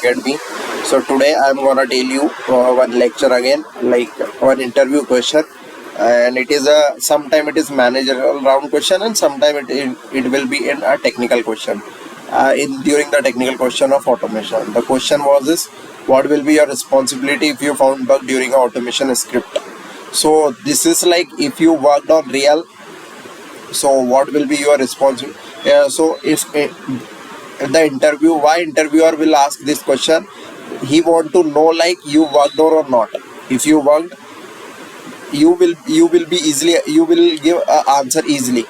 Academy. So today I'm gonna tell you one lecture again, like one interview question, and it is a sometime it is managerial round question, and sometime it will be in a technical question. In during the technical question of automation, the question was this: what will be your responsibility if you found bug during a automation script? So this is like if you worked on real. So what will be your responsibility? So if the interview, why interviewer will ask this question? He want to know like you worked or not. If you worked, you will be easily, you will give a answer easily.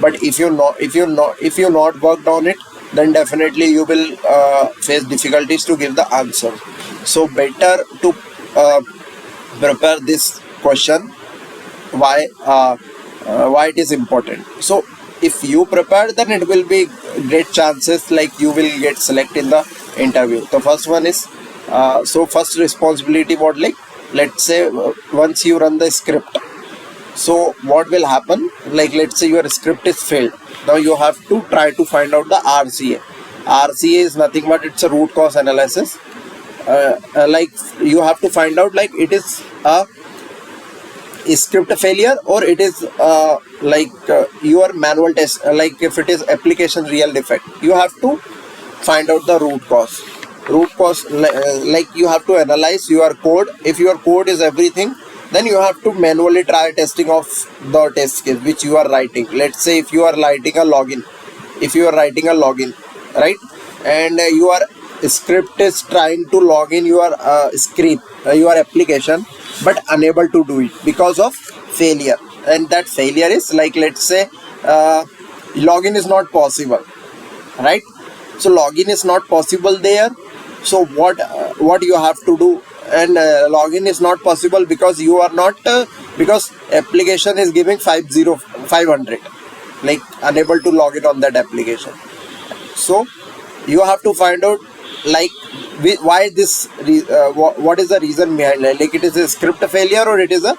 But if you not worked on it, then definitely you will face difficulties to give the answer. So better to uh, prepare this question. Why it is important? So if you prepare, then it will be great chances like you will get selected in the interview. The first one is so first responsibility, what, like let's say once you run the script, so what will happen, like let's say your script is failed. Now you have to try to find out the RCA is nothing but it's a root cause analysis. Like you have to find out like it is a script failure, or it is your manual test, like if it is application real defect, you have to find out the root cause, like you have to analyze your code. If your code is everything, then you have to manually try testing of the test case which you are writing. Let's say if you are writing a login, right, and your script is trying to log in your screen, your application, but unable to do it because of failure. And that failure is like, let's say login is not possible, right? So login is not possible there. So what you have to do? And login is not possible because you are not because application is giving 500, like unable to log in on that application. So you have to find out like why this what is the reason behind it. Like it is a script failure, or it is a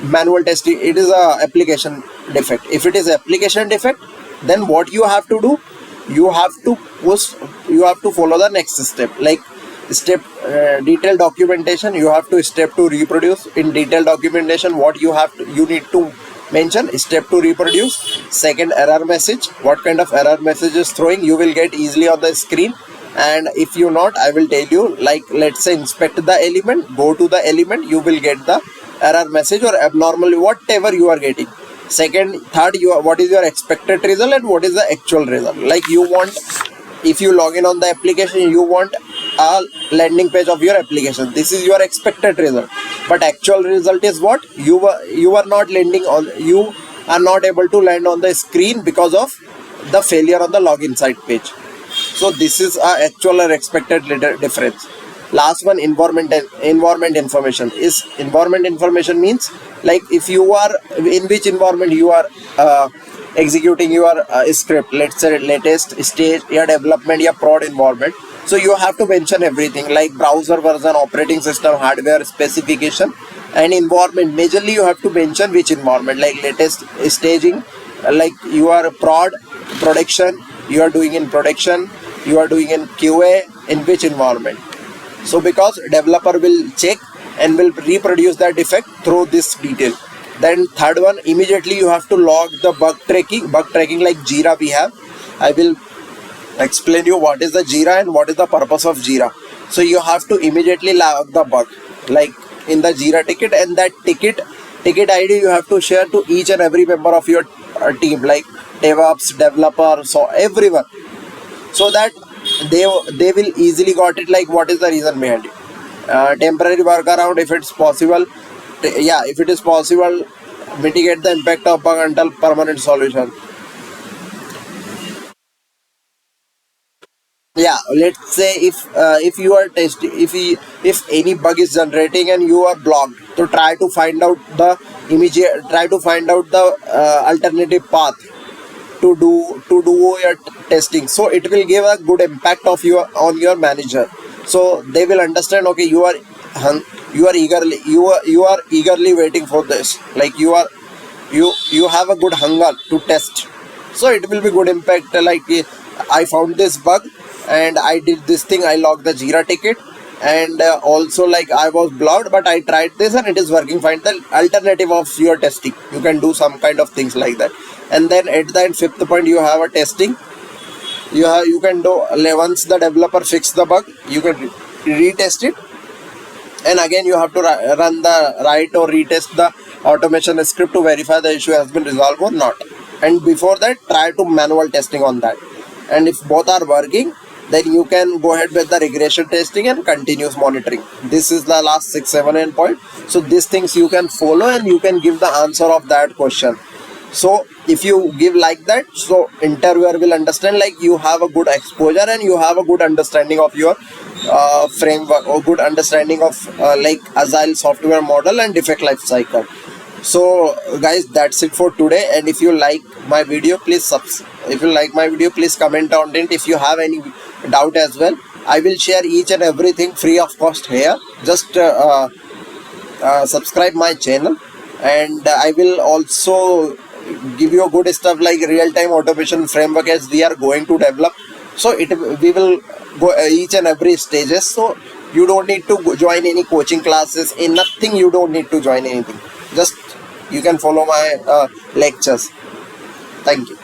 manual testing, it is a application defect. If it is application defect, then what you have to do, you have to follow the next step, like step detailed documentation. You have to step to reproduce. In detailed documentation, what you need to mention, step to reproduce. Second, error message, what kind of error message is throwing, you will get easily on the screen. And if you not, I will tell you, like let's say inspect the element, go to the element, you will get the error message or abnormal, whatever you are getting. Third, what is your expected result and what is the actual result. Like you want, if you log in on the application, you want a landing page of your application, this is your expected result. But actual result is what, you are not landing on, you are not able to land on the screen because of the failure on the login site page. So this is a actual or expected difference. Last one, environment information. Is environment information means like if you are in which environment you are executing your script. Let's say latest stage, your development, your prod environment. So you have to mention everything like browser version, operating system, hardware specification, and environment. Majorly you have to mention which environment, like latest staging, like you are production, you are doing in production, you are doing in QA, in which environment. So because developer will check and will reproduce that defect through this detail. Then third one, immediately you have to log the bug tracking like Jira we have. I will explain you what is the Jira and what is the purpose of Jira. So you have to immediately log the bug like in the Jira ticket, and that ticket ID you have to share to each and every member of your team, like DevOps, developer, so everyone, so that they will easily got it, like what is the reason behind it. Temporary workaround if it's possible. If it is possible, mitigate the impact of bug until permanent solution. Let's say if you are testing, if any bug is generating and you are blocked, so try to find out the alternative path to do your testing. So it will give a good impact of on your manager. So they will understand, okay, you are eagerly waiting for this, like you have a good hunger to test. So it will be good impact, like I found this bug, and I did this thing, I logged the Jira ticket, and also like I was blocked, but I tried this and it is working fine. The alternative of your testing, you can do some kind of things like that. And then at the end, fifth point, you have a testing. You can do, once the developer fix the bug, you can retest it, and again you have to run the write or retest the automation script to verify the issue has been resolved or not. And before that, try to manual testing on that. And if both are working, then you can go ahead with the regression testing and continuous monitoring. This is the last 6, 7, and point. So these things you can follow and you can give the answer of that question. So if you give like that, so interviewer will understand like you have a good exposure and you have a good understanding of your framework, or good understanding of like agile software model and defect life cycle. So guys, that's it for today. And if you like my video, please comment on it. If you have any doubt as well, I will share each and everything free of cost here. Just subscribe my channel, and I will also give you good stuff like real-time automation framework as we are going to develop. So we will go each and every stages. So you don't need to join any coaching classes, in nothing. You don't need to join anything. Just you can follow my lectures. Thank you.